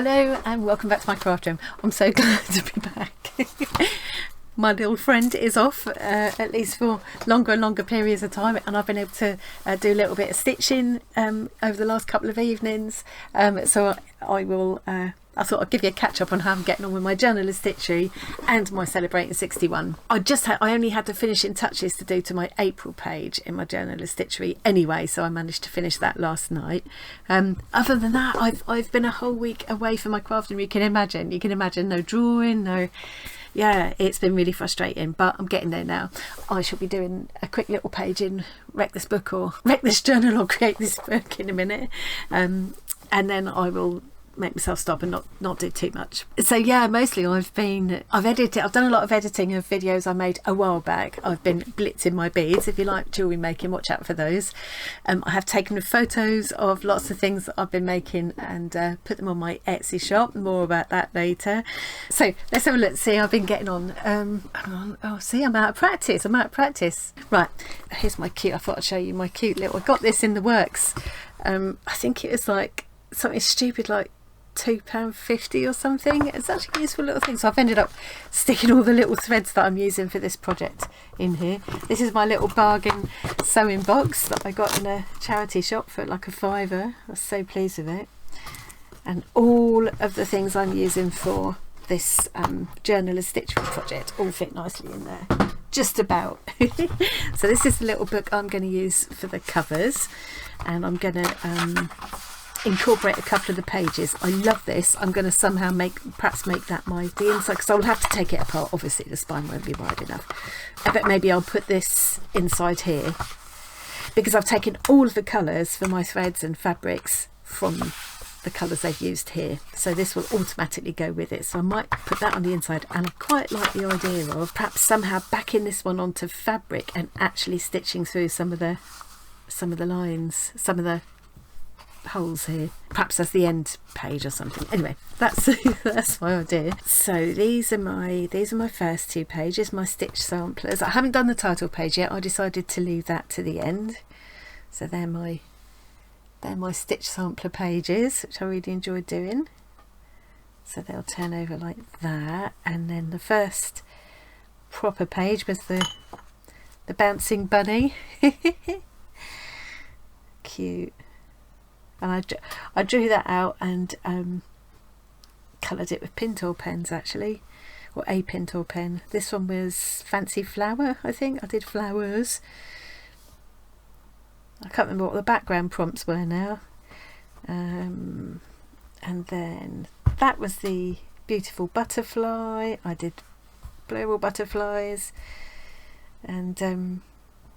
Hello and welcome back to my craft room. I'm so glad to be back. My little friend is off, at least for longer and longer periods of time, and I've been able to do a little bit of stitching over the last couple of evenings. So I thought I'd give you a catch up on how I'm getting on with my Journal of Stitchery and my Celebrating 61. I only had the finishing touches to do to my April page in my Journal of Stitchery anyway, so I managed to finish that last night. Other than that, I've been a whole week away from my crafting. You can imagine no drawing, yeah, it's been really frustrating, but I'm getting there now. I shall be doing a quick little page in Wreck This Book or Wreck This Journal or Create This Book in a minute, and then I will make myself stop and not do too much. So yeah, mostly I've done a lot of editing of videos I made a while back. I've been blitzing my beads. If you like jewelry making, watch out for those. I have taken photos of lots of things that I've been making and put them on my Etsy shop. More about that later. So let's have a look, see how I've been getting on. I'm out of practice. Right, here's my cute, I thought I'd show you my cute little, I got this in the works. I think it was like something stupid like £2.50 or something. It's actually a useful little thing, so I've ended up sticking all the little threads that I'm using for this project in here. This is my little bargain sewing box that I got in a charity shop for like a £5. I was so pleased with it, and all of the things I'm using for this Journal of Stitchery project all fit nicely in there, just about. So this is the little book I'm going to use for the covers, and I'm going to incorporate a couple of the pages. I love this. I'm going to somehow perhaps make that the inside, because I'll have to take it apart. Obviously the spine won't be wide enough. I bet maybe I'll put this inside here, because I've taken all of the colours for my threads and fabrics from the colours they've used here, so this will automatically go with it. So I might put that on the inside, and I quite like the idea of perhaps somehow backing this one onto fabric and actually stitching through some of the lines, some of the holes here, perhaps as the end page or something. Anyway, that's my idea. So these are my first two pages, my stitch samplers. I haven't done the title page yet. I decided to leave that to the end. So they're my stitch sampler pages, which I really enjoyed doing. So they'll turn over like that, and then the first proper page was the bouncing bunny. Cute. And I drew that out and coloured it with Pintor pens, actually, or a Pintor pen. This one was Fancy Flower, I think. I did flowers. I can't remember what the background prompts were now. And then that was the beautiful butterfly. I did plural butterflies, and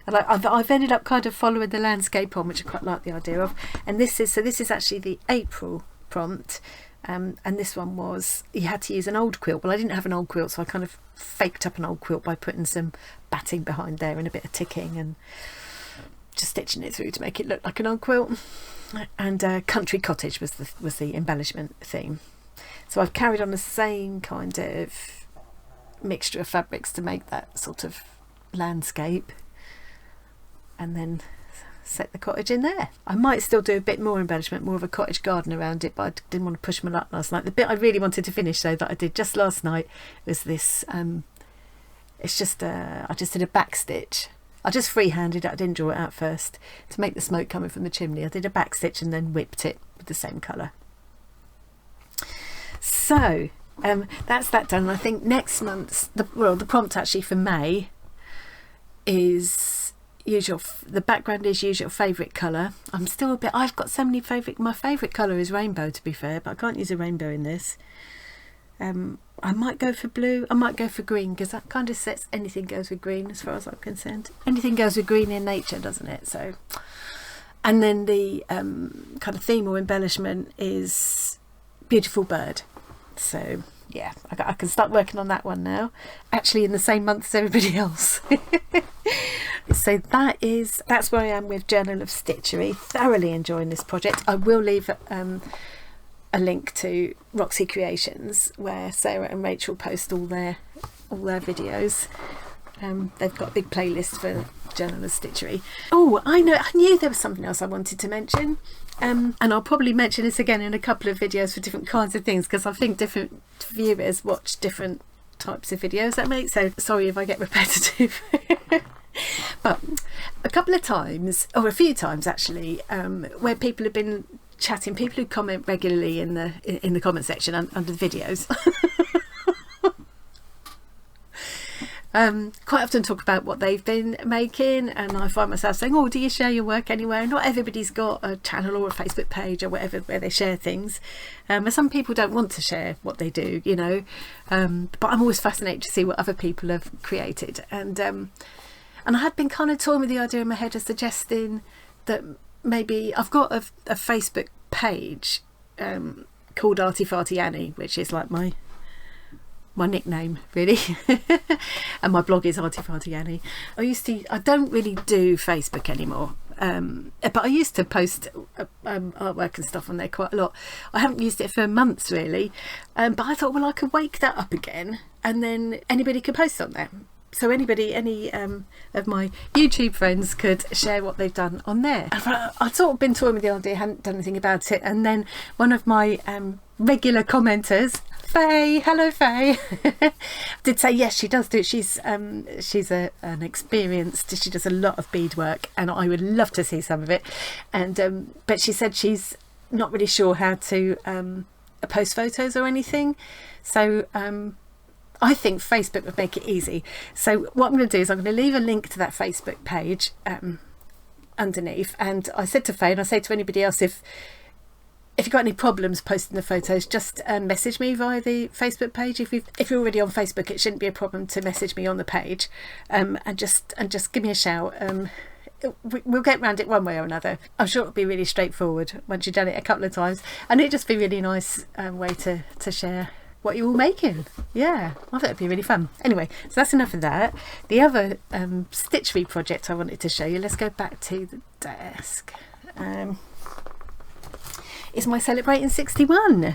I've ended up kind of following the landscape on, which I quite like the idea of. And this is actually the April prompt, and this one was, you had to use an old quilt. Well, I didn't have an old quilt, so I kind of faked up an old quilt by putting some batting behind there and a bit of ticking and just stitching it through to make it look like an old quilt. And country cottage was the embellishment theme. So I've carried on the same kind of mixture of fabrics to make that sort of landscape, and then set the cottage in there. I might still do a bit more embellishment, more of a cottage garden around it, but I didn't want to push my luck last night. The bit I really wanted to finish, though, that I did just last night was this. It's just I just did a back stitch. I just freehanded it. I didn't draw it out first to make the smoke coming from the chimney. I did a back stitch and then whipped it with the same colour. So that's that done. I think next month's the prompt actually for May is usual. The background is usual favourite colour. I'm still I've got so many my favourite colour is rainbow, to be fair, but I can't use a rainbow in this. I might go for blue. I might go for green, because that kind of sets anything goes with green as far as I'm concerned. Anything goes with green in nature, doesn't it? So, and then the kind of theme or embellishment is beautiful bird. So yeah, I can start working on that one now, actually in the same month as everybody else. So that's where I am with Journal of Stitchery. Thoroughly enjoying this project. I will leave a link to Roxy Creations, where Sarah and Rachel post all their videos. They've got a big playlist for Journal of Stitchery. Oh, I knew there was something else I wanted to mention. And I'll probably mention this again in a couple of videos for different kinds of things, because I think different viewers watch different types of videos, that makes so sorry if I get repetitive. But a couple of times, or a few times actually, where people have been chatting, people who comment regularly in the comment section under the videos, quite often talk about what they've been making, and I find myself saying, oh, do you share your work anywhere? Not everybody's got a channel or a Facebook page or whatever where they share things, and some people don't want to share what they do, you know, but I'm always fascinated to see what other people have created, and I had been kind of toying with the idea in my head of suggesting that maybe I've got a Facebook page called Arty Farty Annie, which is like my nickname really, and my blog is Arty Farty Annie. I don't really do Facebook anymore, but I used to post artwork and stuff on there quite a lot. I haven't used it for months really, but I thought, well, I could wake that up again, and then anybody could post on there. So any of my YouTube friends could share what they've done on there. I'd sort of been toying with the idea, hadn't done anything about it, and then one of my regular commenters, Faye, hello Faye, did say yes, she does do it. She's an experienced, she does a lot of beadwork, and I would love to see some of it. And but she said she's not really sure how to post photos or anything, so I think Facebook would make it easy. So what I'm going to do is I'm going to leave a link to that Facebook page underneath. And I said to Faye, and I say to anybody else, if you've got any problems posting the photos, just message me via the Facebook page. If you're already on Facebook, it shouldn't be a problem to message me on the page, and just give me a shout. We'll get around it one way or another. I'm sure it'll be really straightforward once you've done it a couple of times, and it'd just be a really nice way to share what you're all making. Yeah, I thought it'd be really fun. Anyway, so that's enough of that. The other stitchery project I wanted to show you, let's go back to the desk, is my Celebrating 61,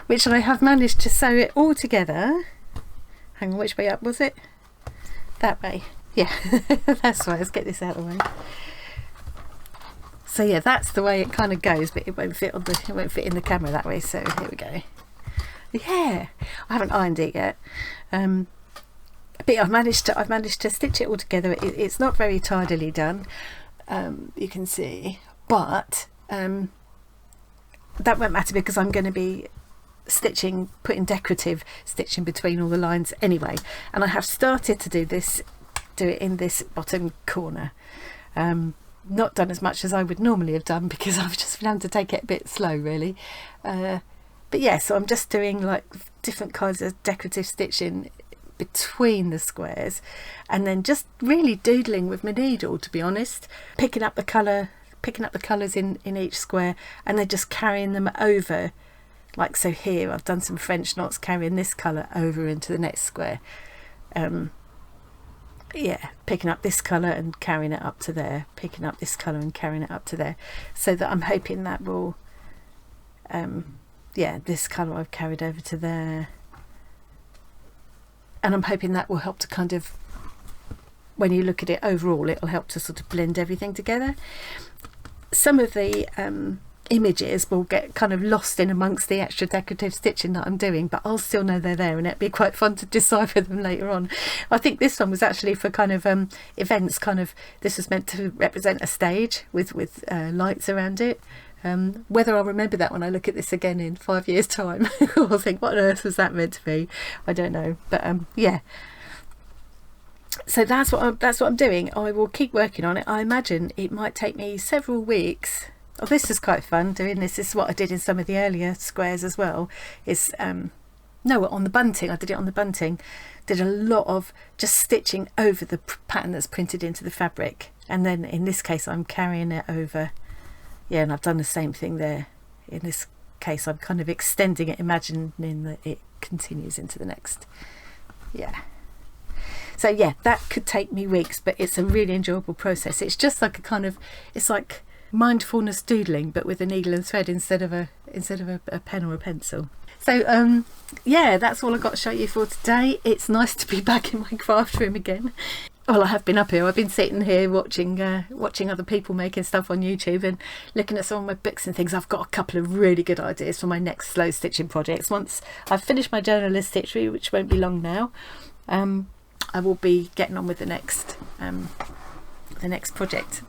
which I have managed to sew it all together. Hang on, which way up was it? That way. Yeah, that's right. Let's get this out of the way. So yeah, that's the way it kind of goes, but it won't fit in the camera that way. So here we go. Yeah, I haven't ironed it yet, but I've managed to stitch it all together. It's not very tidily done, you can see, but that won't matter because I'm going to be putting decorative stitching between all the lines anyway, and I have started to do it in this bottom corner. Not done as much as I would normally have done because I've just been having to take it a bit slow really. But yeah, so I'm just doing like different kinds of decorative stitching between the squares, and then just really doodling with my needle, to be honest, picking up the colours in each square, and then just carrying them over. Like so here I've done some French knots carrying this colour over into the next square. Yeah, picking up this colour and carrying it up to there, picking up this colour and carrying it up to there, so that I'm hoping that will yeah, this colour I've carried over to there, and I'm hoping that will help to kind of, when you look at it overall, it'll help to sort of blend everything together. Some of the images will get kind of lost in amongst the extra decorative stitching that I'm doing, but I'll still know they're there, and it'll be quite fun to decipher them later on. I think this one was actually for kind of events, kind of, this was meant to represent a stage with lights around it. Whether I'll remember that when I look at this again in 5 years time, I'll think, what on earth was that meant to be? I don't know, but yeah, so that's what I'm doing. I will keep working on it. I imagine it might take me several weeks. Oh, this is quite fun doing this. This is what I did in some of the earlier squares as well, is no, on the bunting. I did it on the bunting, did a lot of just stitching over the pattern that's printed into the fabric, and then in this case I'm carrying it over. Yeah, and I've done the same thing there. In this case I'm kind of extending it, imagining that it continues into the next. Yeah, so yeah, that could take me weeks, but it's a really enjoyable process. It's just like a kind of, it's like mindfulness doodling, but with a needle and thread instead of a pen or a pencil. So yeah, that's all I've got to show you for today. It's nice to be back in my craft room again. well, I have been up here. I've been sitting here watching other people making stuff on YouTube and looking at some of my books and things. I've got a couple of really good ideas for my next slow stitching projects. Once I've finished my Journal of Stitchery, which won't be long now, I will be getting on with the next project.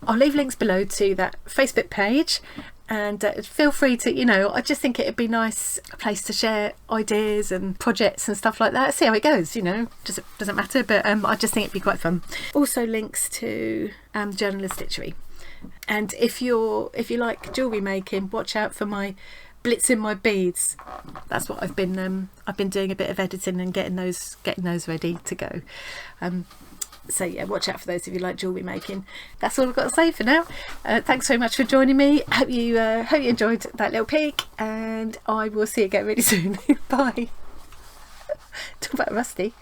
I'll leave links below to that Facebook page, and feel free to, you know, I just think it'd be nice, a place to share ideas and projects and stuff like that. See how it goes, you know, doesn't matter, but I just think it'd be quite fun. Also links to Journal of Stitchery, and if you like jewellery making, watch out for my blitzing my beads. That's what I've been doing a bit of editing and getting those ready to go. So yeah, watch out for those if you like jewellery making. That's all I've got to say for now. Thanks very much for joining me. Hope you enjoyed that little peek, and I will see you again really soon. Bye. Talk about rusty.